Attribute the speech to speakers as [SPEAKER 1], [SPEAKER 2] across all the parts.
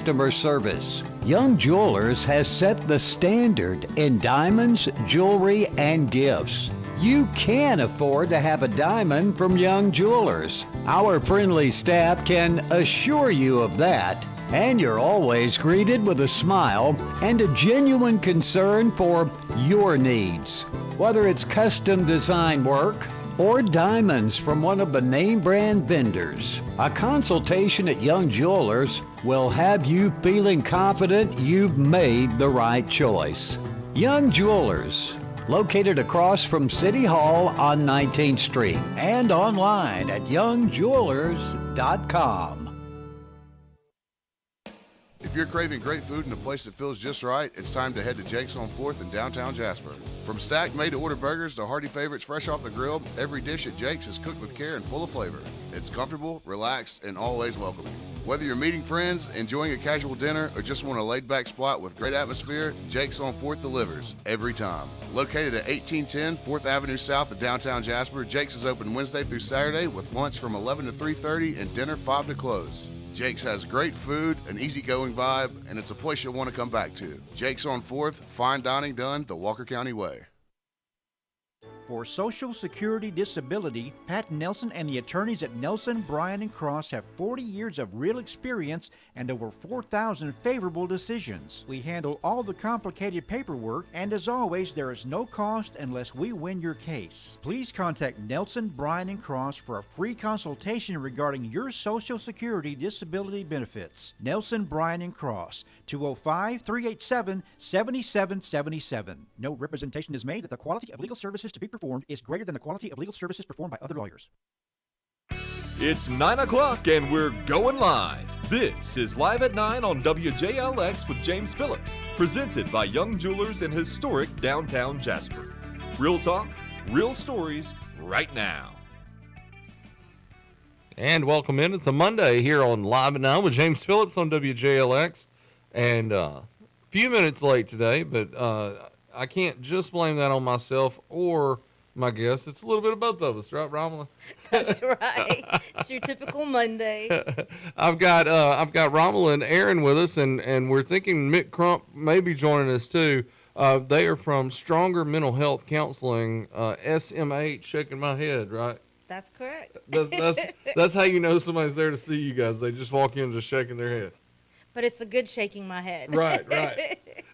[SPEAKER 1] customer service. Young Jewelers has set the standard in diamonds, jewelry, and gifts. You can afford to have a diamond from Young Jewelers. Our friendly staff can assure you of that. And you're always greeted with a smile and a genuine concern for your needs. Whether it's custom design work or diamonds from one of the name brand vendors, a consultation at Young Jewelers will have you feeling confident you've made the right choice. Young Jewelers, located across from City Hall on 19th Street and online at youngjewelers.com.
[SPEAKER 2] If you're craving great food in a place that feels just right, it's time to head to Jake's on 4th in downtown Jasper. From stacked made-to-order burgers to hearty favorites fresh off the grill, every dish at Jake's is cooked with care and full of flavor. It's comfortable, relaxed, and always welcoming. Whether you're meeting friends, enjoying a casual dinner, or just want a laid-back spot with great atmosphere, Jake's on 4th delivers every time. Located at 1810 4th Avenue South of downtown Jasper, Jake's is open Wednesday through Saturday with lunch from 11 to 3:30 and dinner 5 to close. Jake's has great food, an easygoing vibe, and it's a place you'll want to come back to. Jake's on 4th, fine dining done the Walker County way.
[SPEAKER 3] For Social Security Disability, Pat Nelson and the attorneys at Nelson, Bryan & Cross have 40 years of real experience and over 4,000 favorable decisions. We handle all the complicated paperwork, and as always, there is no cost unless we win your case. Please contact Nelson, Bryan & Cross for a free consultation regarding your Social Security Disability benefits. Nelson, Bryan & Cross, 205-387-7777. No representation is made that the quality of legal services to be performed is greater than the quality of legal services performed by other lawyers.
[SPEAKER 4] It's 9 o'clock and we're going live. This is Live at 9 on WJLX with James Phillips, presented by Young Jewelers in historic downtown Jasper. Real talk, real stories, right now.
[SPEAKER 5] And welcome in. It's a Monday here on Live at 9 with James Phillips on WJLX. And a few minutes late today, but I can't just blame that on myself or my guest. It's a little bit of both of us, right, Romalyn?
[SPEAKER 6] That's right. It's your typical Monday.
[SPEAKER 5] I've got Romalyn and Aaron with us, and we're thinking Mick Crump may be joining us too. They are from Stronger Mental Health Counseling, SMH. Shaking my head, right?
[SPEAKER 6] That's correct.
[SPEAKER 5] That's how you know somebody's there to see you guys. They just walk in just shaking their head.
[SPEAKER 6] But it's a good shaking my head.
[SPEAKER 5] Right.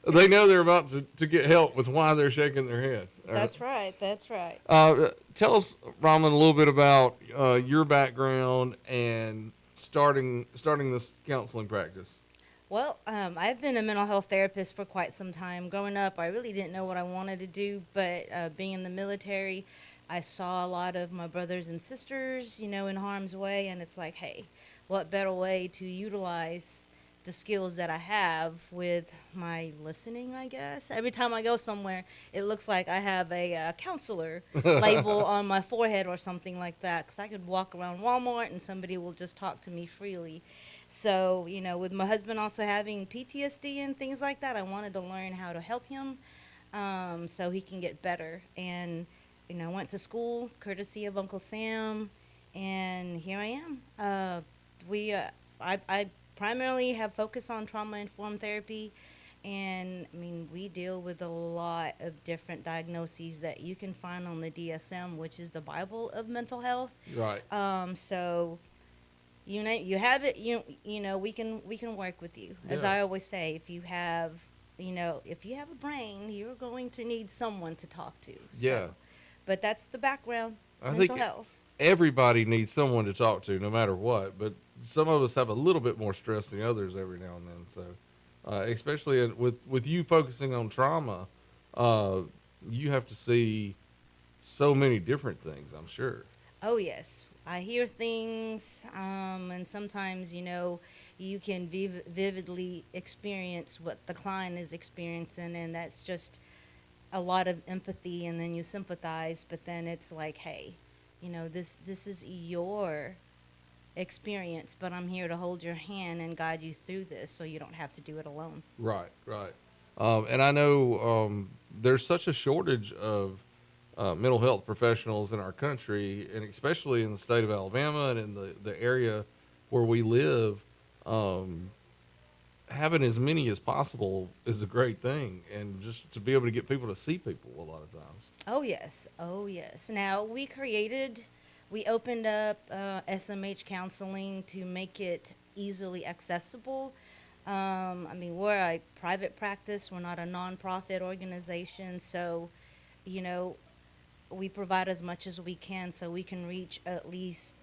[SPEAKER 5] They know they're about to get help with why they're shaking their head.
[SPEAKER 6] That's right.
[SPEAKER 5] Tell us, Romalyn, a little bit about your background and starting this counseling practice.
[SPEAKER 6] Well, I've been a mental health therapist for quite some time. Growing up, I really didn't know what I wanted to do, but being in the military, I saw a lot of my brothers and sisters, in harm's way, and it's like, hey, what better way to utilize the skills that I have with my listening, I guess. Every time I go somewhere, it looks like I have a counselor label on my forehead or something like that, because I could walk around Walmart and somebody will just talk to me freely. So, with my husband also having PTSD and things like that, I wanted to learn how to help him so he can get better. And, I went to school courtesy of Uncle Sam, and here I am. I primarily have focused on trauma-informed therapy, and we deal with a lot of different diagnoses that you can find on the DSM, which is the Bible of mental health.
[SPEAKER 5] Right.
[SPEAKER 6] So you have it. We can work with you. As
[SPEAKER 5] Yeah.
[SPEAKER 6] I always say, if you have a brain, you're going to need someone to talk to.
[SPEAKER 5] Yeah.
[SPEAKER 6] But that's the background.
[SPEAKER 5] I
[SPEAKER 6] mental
[SPEAKER 5] think
[SPEAKER 6] health.
[SPEAKER 5] Everybody needs someone to talk to, no matter what. But some of us have a little bit more stress than others every now and then. So, especially with you focusing on trauma, you have to see so many different things, I'm sure.
[SPEAKER 6] Oh, yes. I hear things, and sometimes, you can vividly experience what the client is experiencing, and that's just a lot of empathy, and then you sympathize, but then it's like, hey, this is your experience, but I'm here to hold your hand and guide you through this so you don't have to do it alone.
[SPEAKER 5] Right. And I know there's such a shortage of mental health professionals in our country, and especially in the state of Alabama and in the area where we live. having as many as possible is a great thing, and just to be able to get people to see people a lot of times.
[SPEAKER 6] Oh yes, oh yes. Now we opened up SMH counseling to make it easily accessible. I mean, we're a private practice. We're not a nonprofit organization, so you know we provide as much as we can, so we can reach at least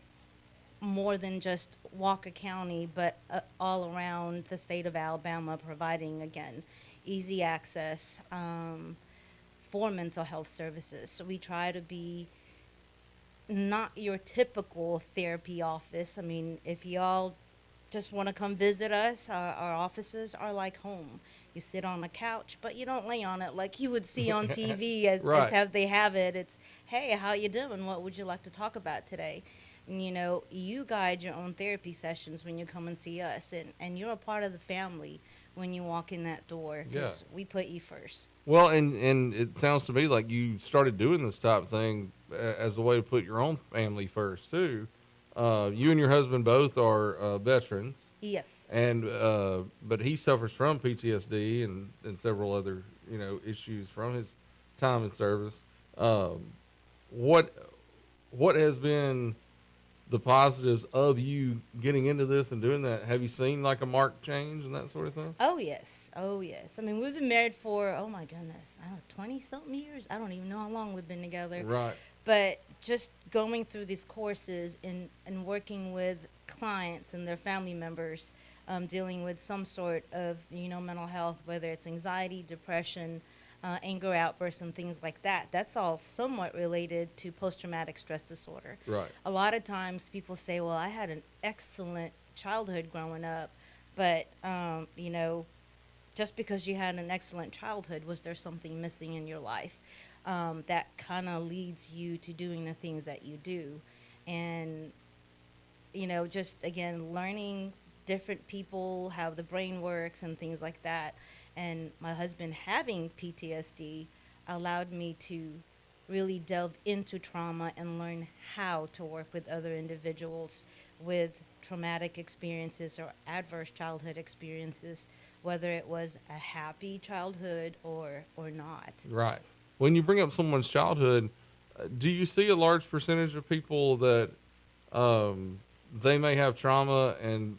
[SPEAKER 6] more than just Walker County, but all around the state of Alabama, providing again easy access for mental health services. So we try to be not your typical therapy office. I mean, if y'all just want to come visit us, our offices are like home. You sit on a couch, but you don't lay on it like you would see on TV as
[SPEAKER 5] Right.
[SPEAKER 6] have they have it. It's, hey, how you doing? What would you like to talk about today? And you guide your own therapy sessions when you come and see us, and you're a part of the family when you walk in that door because we put you first.
[SPEAKER 5] Well, and it sounds to me like you started doing this type of thing as a way to put your own family first too. You and your husband both are veterans,
[SPEAKER 6] Yes.
[SPEAKER 5] and but he suffers from PTSD and several other issues from his time in service. What what has been the positives of you getting into this and doing that? Have you seen like a marked change and that sort of thing?
[SPEAKER 6] Oh yes, oh yes. I mean, we've been married for, oh my goodness, I don't know, 20 something years. I don't even know how long we've been together.
[SPEAKER 5] Right.
[SPEAKER 6] But just going through these courses and working with clients and their family members, dealing with some sort of mental health, whether it's anxiety, depression, anger outbursts, and things like that. That's all somewhat related to post-traumatic stress disorder.
[SPEAKER 5] Right.
[SPEAKER 6] A lot of times people say, well, I had an excellent childhood growing up, but, just because you had an excellent childhood, was there something missing in your life that kind of leads you to doing the things that you do? And, just again, learning different people, how the brain works and things like that. And my husband having PTSD allowed me to really delve into trauma and learn how to work with other individuals with traumatic experiences or adverse childhood experiences, whether it was a happy childhood or not.
[SPEAKER 5] Right. When you bring up someone's childhood, do you see a large percentage of people that they may have trauma and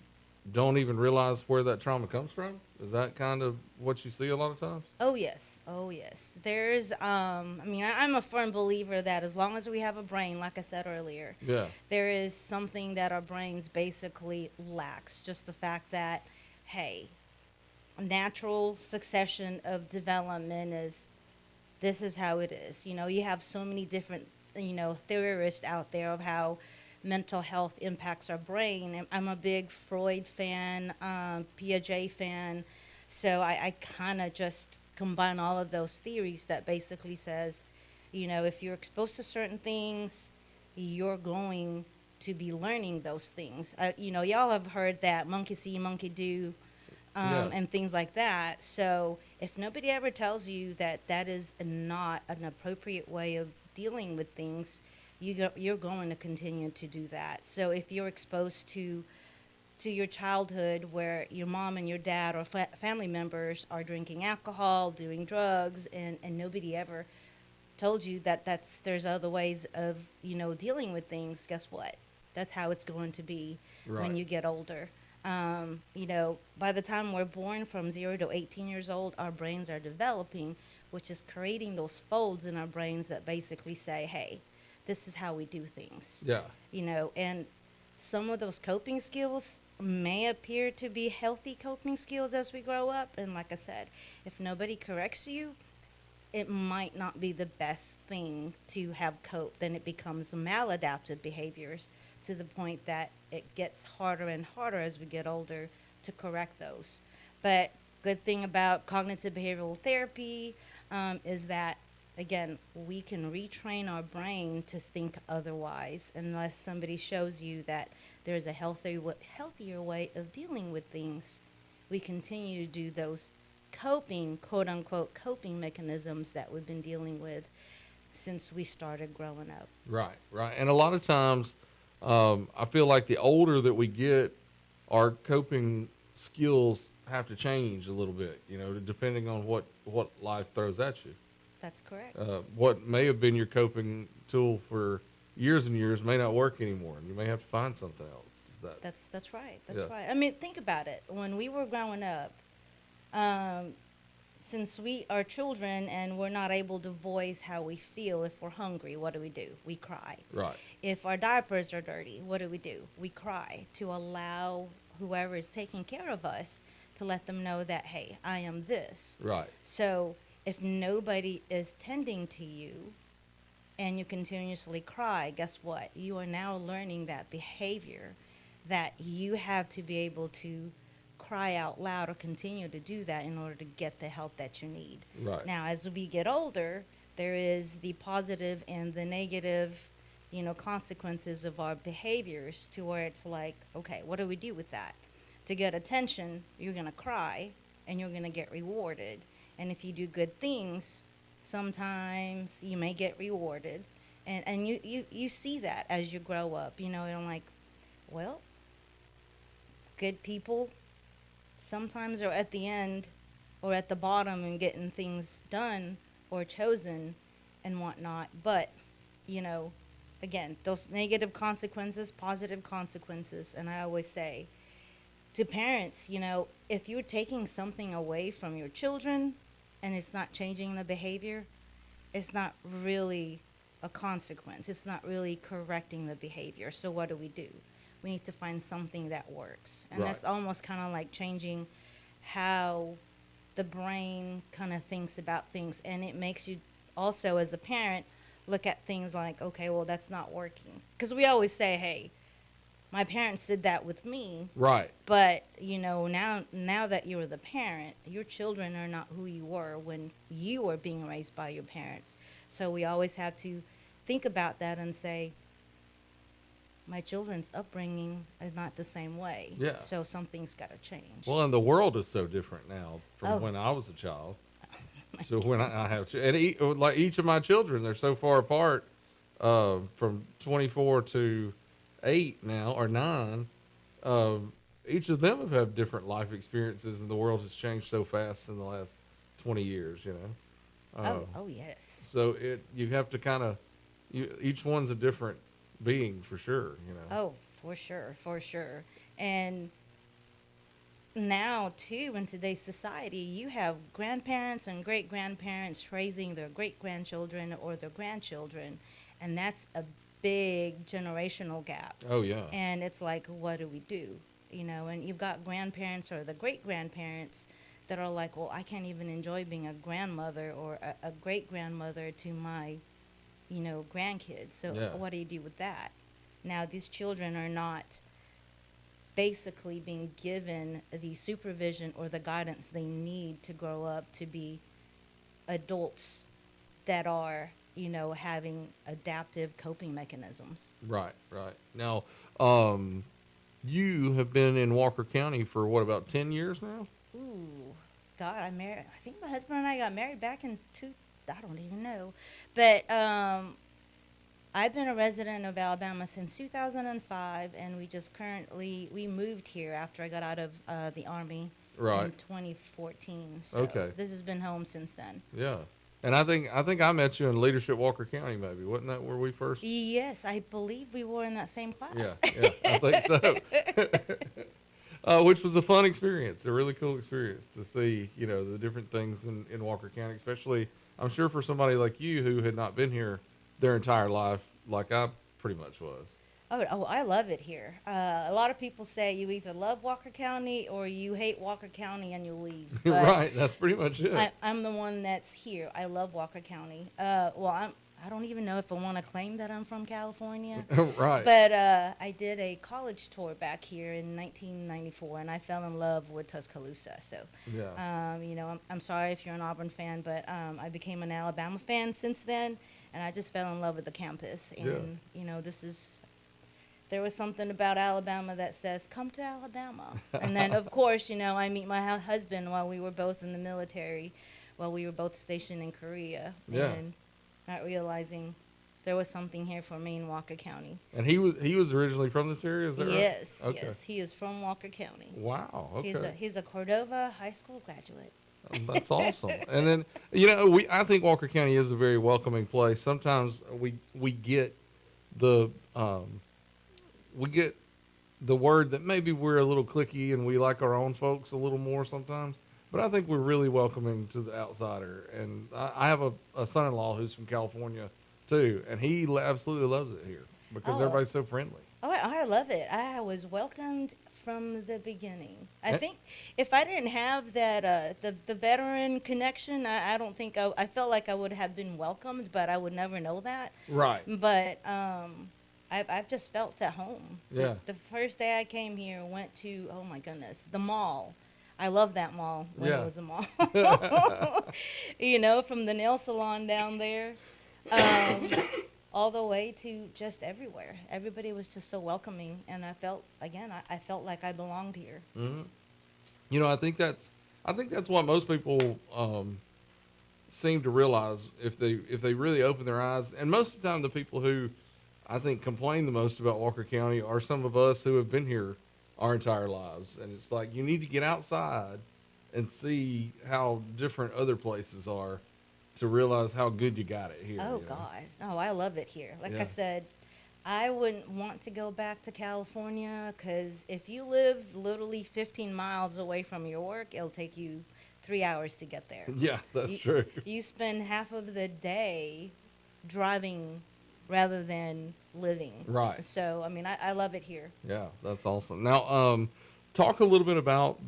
[SPEAKER 5] don't even realize where that trauma comes from? Is that kind of what you see a lot of times?
[SPEAKER 6] Oh yes, oh yes. There's, I'm a firm believer that as long as we have a brain, like I said earlier,
[SPEAKER 5] Yeah.
[SPEAKER 6] there is something that our brains basically lacks. Just the fact that, hey, a natural succession of development is, this is how it is. You have so many different, theorists out there of how mental health impacts our brain. And I'm a big Freud fan, Piaget fan, so I kind of just combine all of those theories that basically says, if you're exposed to certain things, you're going to be learning those things. Y'all have heard that monkey see, monkey do,
[SPEAKER 5] Yeah.
[SPEAKER 6] and things like that. So if nobody ever tells you that that is not an appropriate way of dealing with things, you're going to continue to do that. So if you're exposed to your childhood where your mom and your dad or family members are drinking alcohol, doing drugs, and nobody ever told you that there's other ways of dealing with things, guess what? That's how it's going to be
[SPEAKER 5] Right.
[SPEAKER 6] when you get older. By the time we're born, from 0 to 18 years old, our brains are developing, which is creating those folds in our brains that basically say, hey, this is how we do things.
[SPEAKER 5] Yeah.
[SPEAKER 6] And some of those coping skills may appear to be healthy coping skills as we grow up. And like I said, if nobody corrects you, it might not be the best thing to have cope. Then it becomes maladaptive behaviors to the point that it gets harder and harder as we get older to correct those. But good thing about cognitive behavioral therapy is that, again, we can retrain our brain to think otherwise unless somebody shows you that there's a healthier way of dealing with things. We continue to do those coping, quote unquote, coping mechanisms that we've been dealing with since we started growing up.
[SPEAKER 5] Right. Right. And a lot of times, I feel like the older that we get, our coping skills have to change a little bit, depending on what life throws at you.
[SPEAKER 6] That's correct.
[SPEAKER 5] What may have been your coping tool for years and years may not work anymore, and you may have to find something else. Is that?
[SPEAKER 6] That's right. That's
[SPEAKER 5] Yeah.
[SPEAKER 6] right. I mean, think about it. When we were growing up, since we are children and we're not able to voice how we feel, if we're hungry, what do? We cry.
[SPEAKER 5] Right.
[SPEAKER 6] If our diapers are dirty, what do? We cry to allow whoever is taking care of us to let them know that, hey, I am this.
[SPEAKER 5] Right.
[SPEAKER 6] So if nobody is tending to you and you continuously cry, guess what? You are now learning that behavior, that you have to be able to cry out loud or continue to do that in order to get the help that you need.
[SPEAKER 5] Right.
[SPEAKER 6] Now, as we get older, there is the positive and the negative, consequences of our behaviors, to where it's like, okay, what do we do with that? To get attention, you're going to cry and you're going to get rewarded. And if you do good things, sometimes you may get rewarded. And you see that as you grow up, and I'm like, well, good people sometimes are at the end or at the bottom and getting things done or chosen and whatnot. But, again, those negative consequences, positive consequences. And I always say to parents, if you're taking something away from your children and it's not changing the behavior, it's not really a consequence. It's not really correcting the behavior. So what do? We need to find something that works. And
[SPEAKER 5] Right.
[SPEAKER 6] that's almost kind of like changing how the brain kind of thinks about things. And it makes you also, as a parent, look at things like, okay, well, that's not working. Because we always say, hey, my parents did that with me.
[SPEAKER 5] Right.
[SPEAKER 6] But, now that you're the parent, your children are not who you were when you were being raised by your parents. So we always have to think about that and say, my children's upbringing is not the same way.
[SPEAKER 5] Yeah.
[SPEAKER 6] So something's got to change.
[SPEAKER 5] Well, and the world is so different now from
[SPEAKER 6] Oh.
[SPEAKER 5] when I was a child. So when I have, and like each of my children, they're so far apart, from 24 to 8 now, or 9. Each of them have had different life experiences, and the world has changed so fast in the last 20 years,
[SPEAKER 6] oh, yes.
[SPEAKER 5] So you have to kind of, each one's a different being for sure,
[SPEAKER 6] Oh, for sure. And now, too, in today's society, you have grandparents and great-grandparents raising their great-grandchildren or their grandchildren, and that's a big generational gap.
[SPEAKER 5] Oh, yeah.
[SPEAKER 6] And it's like, what do? And you've got grandparents or the great-grandparents that are like, well, I can't even enjoy being a grandmother or a great-grandmother to my, grandkids. So
[SPEAKER 5] Yeah.
[SPEAKER 6] what do you do with that? Now, these children are not basically being given the supervision or the guidance they need to grow up to be adults that are, having adaptive coping mechanisms.
[SPEAKER 5] Right. Now, you have been in Walker County for what, about 10 years now?
[SPEAKER 6] Ooh, God, I think my husband and I got married back in I don't even know. But I've been a resident of Alabama since 2005, and we moved here after I got out of the Army
[SPEAKER 5] Right.
[SPEAKER 6] in 2014. So
[SPEAKER 5] Okay.
[SPEAKER 6] this has been home since then.
[SPEAKER 5] Yeah. And I think I met you in Leadership Walker County, maybe. Wasn't that where we first?
[SPEAKER 6] Yes, I believe we were in that same class.
[SPEAKER 5] Yeah, I think so. Which was a fun experience, a really cool experience to see, the different things in Walker County, especially, I'm sure for somebody like you who had not been here their entire life, like I pretty much was.
[SPEAKER 6] Oh, I love it here. A lot of people say you either love Walker County or you hate Walker County and you leave. But
[SPEAKER 5] Right, that's pretty much it.
[SPEAKER 6] I'm the one that's here. I love Walker County. I don't even know if I want to claim that I'm from California.
[SPEAKER 5] Right.
[SPEAKER 6] But I did a college tour back here in 1994, and I fell in love with Tuscaloosa. So,
[SPEAKER 5] Yeah.
[SPEAKER 6] I'm sorry if you're an Auburn fan, but I became an Alabama fan since then, and I just fell in love with the campus. And, there was something about Alabama that says, come to Alabama. And then, of course, I meet my husband while we were both in the military, while we were both stationed in Korea.
[SPEAKER 5] Yeah.
[SPEAKER 6] And not realizing there was something here for me in Walker County.
[SPEAKER 5] And he was originally from this area, is that right?
[SPEAKER 6] Yes,
[SPEAKER 5] Okay.
[SPEAKER 6] yes, he is from Walker County.
[SPEAKER 5] Wow. Okay.
[SPEAKER 6] He's a Cordova High School graduate.
[SPEAKER 5] That's awesome. And then I think Walker County is a very welcoming place. Sometimes we get the we get the word that maybe we're a little cliquey and we like our own folks a little more sometimes. But I think we're really welcoming to the outsider. And I have a son-in-law who's from California too, and he absolutely loves it here because
[SPEAKER 6] Oh.
[SPEAKER 5] everybody's so friendly.
[SPEAKER 6] Oh, I love it. I was welcomed from the beginning. I
[SPEAKER 5] Eh?
[SPEAKER 6] think if I didn't have that the veteran connection, I don't think I felt like I would have been welcomed, but I would never know that.
[SPEAKER 5] Right.
[SPEAKER 6] But I've just felt at home.
[SPEAKER 5] Yeah.
[SPEAKER 6] The first day I came here, went to, oh my goodness, the mall. I love that mall when
[SPEAKER 5] Yeah.
[SPEAKER 6] it was a mall. From the nail salon down there, all the way to just everywhere. Everybody was just so welcoming, and I felt like I belonged here.
[SPEAKER 5] Mm-hmm. I think that's what most people seem to realize if they really open their eyes. And most of the time, the people who I think complain the most about Walker County are some of us who have been here our entire lives. And it's like you need to get outside and see how different other places are to realize how good you got it here.
[SPEAKER 6] Oh God, oh I love it here. Like
[SPEAKER 5] Yeah.
[SPEAKER 6] I said, I wouldn't want to go back to California because if you live literally 15 miles away from your work, it'll take you 3 hours to get there.
[SPEAKER 5] Yeah, that's
[SPEAKER 6] You-
[SPEAKER 5] true.
[SPEAKER 6] You spend half of the day driving rather than living.
[SPEAKER 5] Right.
[SPEAKER 6] So, I mean, I love it here.
[SPEAKER 5] Yeah, that's awesome. Now, talk a little bit about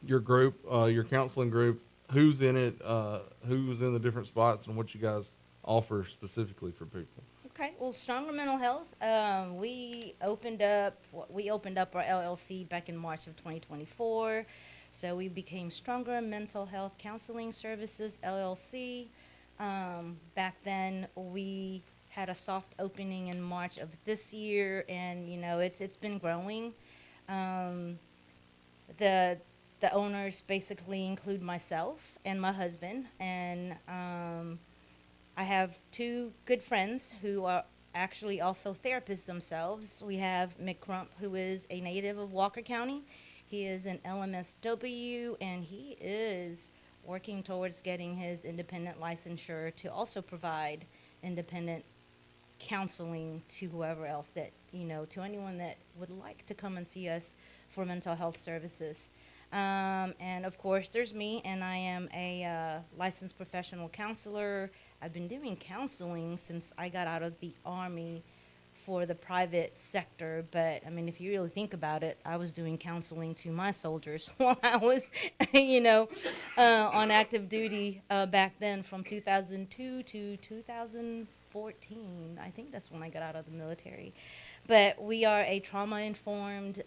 [SPEAKER 5] your group, your counseling group. Who's in it? Who's in the different spots, and what you guys offer specifically for people?
[SPEAKER 6] Okay. Well, Stronger Mental Health. We opened up our LLC back in March of 2024. So we became Stronger Mental Health Counseling Services LLC. Back then, we had a soft opening in March of this year, and it's been growing. The owners basically include myself and my husband, and I have two good friends who are actually also therapists themselves. We have Mick Crump, who is a native of Walker County. He is an LMSW, and he is working towards getting his independent licensure to also provide independent counseling to whoever else to anyone that would like to come and see us for mental health services. And of course, there's me, and I am a licensed professional counselor. I've been doing counseling since I got out of the Army for the private sector. But I mean, if you really think about it, I was doing counseling to my soldiers while I was, on active duty back then from 2002 to 2014. I think that's when I got out of the military. But we are a trauma-informed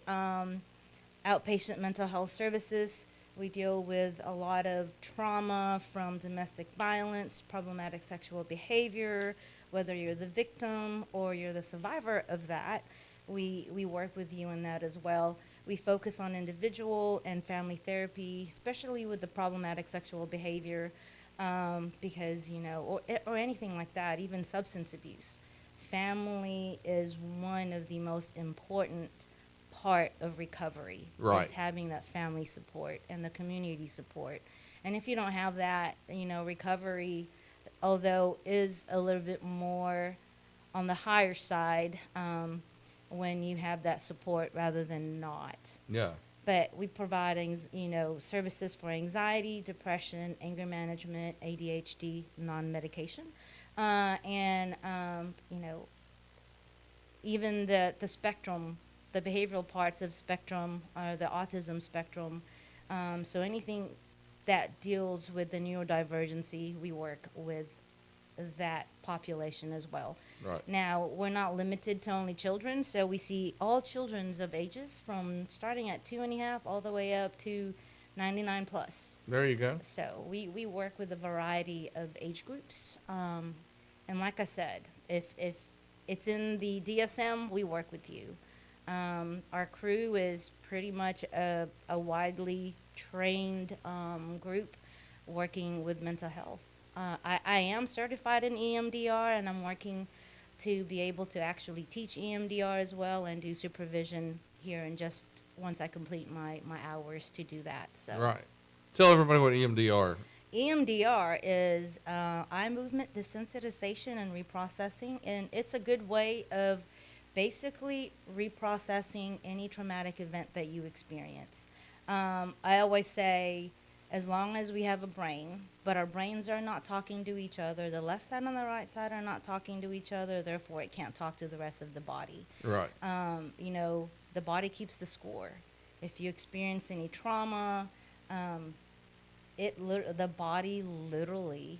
[SPEAKER 6] outpatient mental health services. We deal with a lot of trauma from domestic violence, problematic sexual behavior, whether you're the victim or you're the survivor of that. We work with you in that as well. We focus on individual and family therapy, especially with the problematic sexual behavior, because, or anything like that, even substance abuse. Family is one of the most important part of recovery,
[SPEAKER 5] Right.
[SPEAKER 6] is having that family support and the community support. And if you don't have that, recovery, although is a little bit more on the higher side when you have that support rather than not.
[SPEAKER 5] Yeah.
[SPEAKER 6] But we provide services for anxiety, depression, anger management, ADHD, non-medication, and even the spectrum, the behavioral parts of spectrum, the autism spectrum. So anything that deals with the neurodivergency, we work with that population as well.
[SPEAKER 5] Right.
[SPEAKER 6] Now, we're not limited to only children, so we see all children's of ages from starting at 2.5 all the way up to 99 plus.
[SPEAKER 5] There you go.
[SPEAKER 6] So we work with a variety of age groups. And like I said, if it's in the DSM, we work with you. Our crew is pretty much a widely trained group working with mental health. I am certified in EMDR, and I'm working to be able to actually teach EMDR as well and do supervision here in just once I complete my hours to do that. So
[SPEAKER 5] Right. Tell everybody what EMDR.
[SPEAKER 6] EMDR is eye movement desensitization and reprocessing, and it's a good way of basically reprocessing any traumatic event that you experience. I always say, as long as we have a brain, but our brains are not talking to each other, the left side and the right side are not talking to each other, therefore it can't talk to the rest of the body.
[SPEAKER 5] Right.
[SPEAKER 6] The body keeps the score. If you experience any trauma, the body literally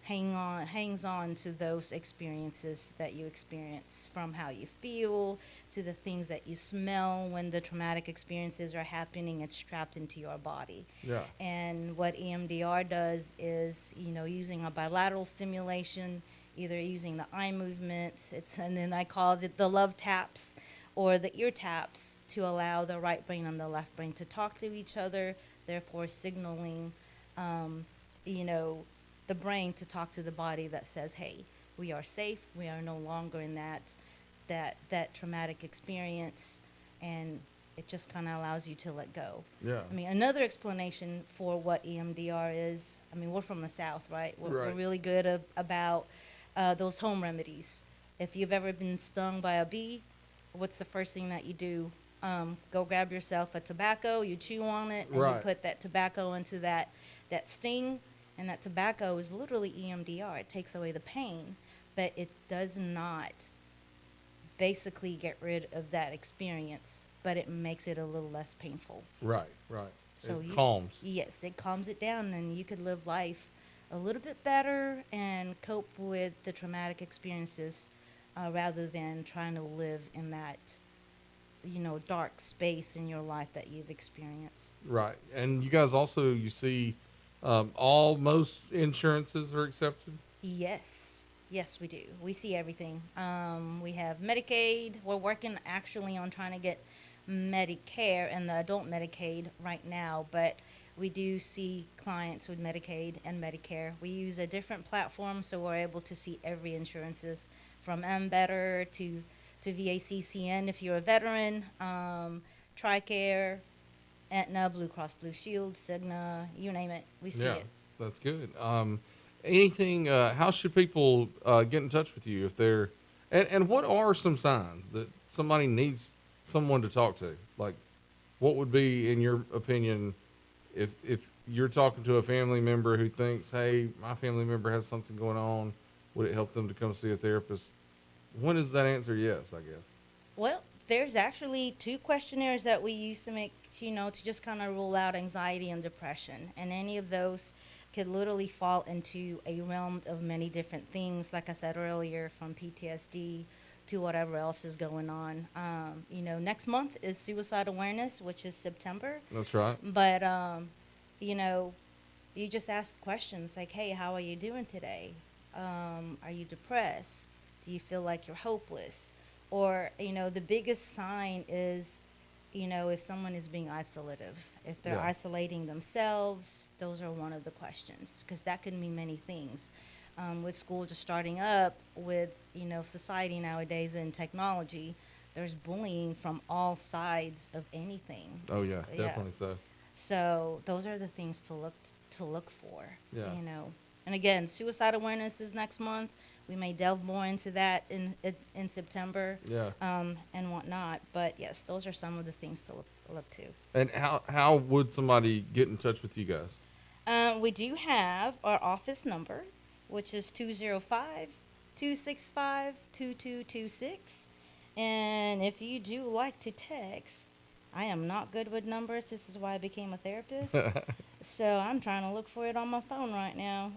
[SPEAKER 6] hangs on to those experiences that you experience, from how you feel to the things that you smell. When the traumatic experiences are happening, it's trapped into your body.
[SPEAKER 5] Yeah.
[SPEAKER 6] And what EMDR does is, using a bilateral stimulation, either using the eye movements, and then I call it the love taps or the ear taps, to allow the right brain and the left brain to talk to each other, therefore signaling, the brain to talk to the body that says, hey, we are safe, we are no longer in that traumatic experience, and it just kind of allows you to let go.
[SPEAKER 5] Yeah.
[SPEAKER 6] I mean, another explanation for what EMDR is, I mean, we're from the South, right? We're really good about those home remedies. If you've ever been stung by a bee, what's the first thing that you do? Go grab yourself a tobacco, you chew on it, and you put that tobacco into that sting, and that tobacco is literally EMDR. It takes away the pain, but it does not basically get rid of that experience, but it makes it a little less painful.
[SPEAKER 5] Right.
[SPEAKER 6] So
[SPEAKER 5] it calms.
[SPEAKER 6] Yes, it calms it down, and you could live life a little bit better and cope with the traumatic experiences, rather than trying to live in that dark space in your life that you've experienced.
[SPEAKER 5] Right. And you guys also, you see, most insurances are accepted?
[SPEAKER 6] Yes, we do. We see everything. We have Medicaid. We're working actually on trying to get Medicare and the adult Medicaid right now, but we do see clients with Medicaid and Medicare. We use a different platform, so we're able to see every insurances, from MBetter to VACCN if you're a veteran, TRICARE, Aetna, Blue Cross Blue Shield, Cigna, you name it, we see it.
[SPEAKER 5] That's good. Anything? How should people get in touch with you if they're? And what are some signs that somebody needs someone to talk to? Like, what would be, in your opinion, if you're talking to a family member who thinks, hey, my family member has something going on, would it help them to come see a therapist? When is that answer yes, I guess?
[SPEAKER 6] Well, there's actually 2 questionnaires that we use to make, to just kind of rule out anxiety and depression. And any of those could literally fall into a realm of many different things, like I said earlier, from PTSD to whatever else is going on. Next month is Suicide Awareness, which is September.
[SPEAKER 5] That's right.
[SPEAKER 6] But, you just ask questions like, hey, how are you doing today? Are you depressed? Do you feel like you're hopeless? Or, the biggest sign is, if someone is being isolative. If they're isolating themselves, those are one of the questions, because that could mean many things. With school just starting up, with, society nowadays and technology, there's bullying from all sides of anything.
[SPEAKER 5] Oh, yeah, definitely so.
[SPEAKER 6] So those are the things to look for,
[SPEAKER 5] Yeah.
[SPEAKER 6] And again, Suicide Awareness is next month. We may delve more into that in September, and whatnot. But yes, those are some of the things to look to.
[SPEAKER 5] And how would somebody get in touch with you guys?
[SPEAKER 6] We do have our office number, which is 205-265-2226. And if you do like to text, I am not good with numbers. This is why I became a therapist. So I'm trying to look for it on my phone right now.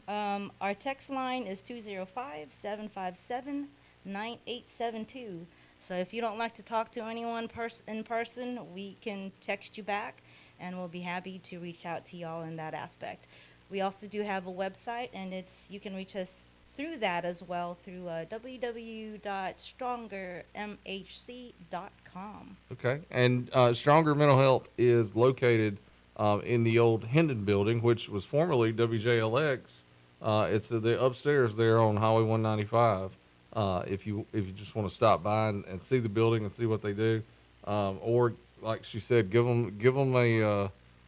[SPEAKER 6] Our text line is 205-757-9872. So if you don't like to talk to anyone in person, we can text you back, and we'll be happy to reach out to y'all in that aspect. We also do have a website, and you can reach us through that as well, through www.strongermhc.com.
[SPEAKER 5] Okay. And Stronger Mental Health is located in the old Hendon building, which was formerly WJLX. It's the upstairs there on Highway 195. If you just want to stop by and see the building and see what they do, or like she said, give them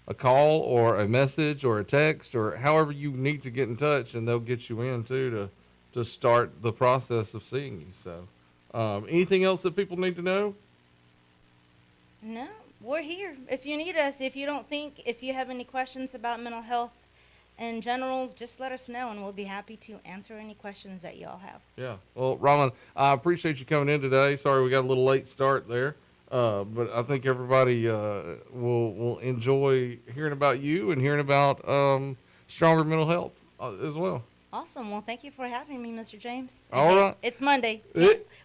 [SPEAKER 5] a call or a message or a text or however you need to get in touch, and they'll get you in too to start the process of seeing you. So, anything else that people need to know?
[SPEAKER 6] No, we're here. If you need us, if you have any questions about mental health in general, just let us know and we'll be happy to answer any questions that y'all have.
[SPEAKER 5] Yeah. Well, Romalyn, I appreciate you coming in today. Sorry we got a little late start there. But I think everybody will enjoy hearing about you and hearing about stronger mental health as well.
[SPEAKER 6] Awesome. Well, thank you for having me, Mr. James.
[SPEAKER 5] All right.
[SPEAKER 6] It's Monday.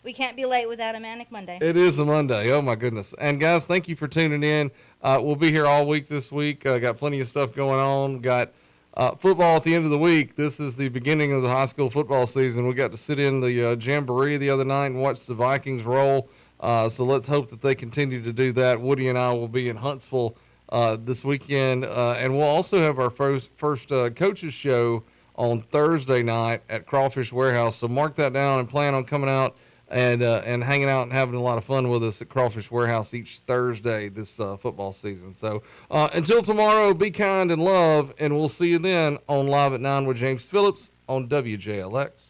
[SPEAKER 6] We can't be late without a Manic Monday.
[SPEAKER 5] It is a Monday. Oh, my goodness. And, guys, thank you for tuning in. We'll be here all week this week. Got plenty of stuff going on. Got football at the end of the week. This is the beginning of the high school football season. We got to sit in the Jamboree the other night and watch the Vikings roll. So let's hope that they continue to do that. Woody and I will be in Huntsville this weekend. And we'll also have our first coaches show on Thursday night at Crawfish Warehouse. So mark that down and plan on coming out and hanging out and having a lot of fun with us at Crawfish Warehouse each Thursday this football season. So until tomorrow, be kind and love, and we'll see you then on Live at 9 with James Phillips on WJLX.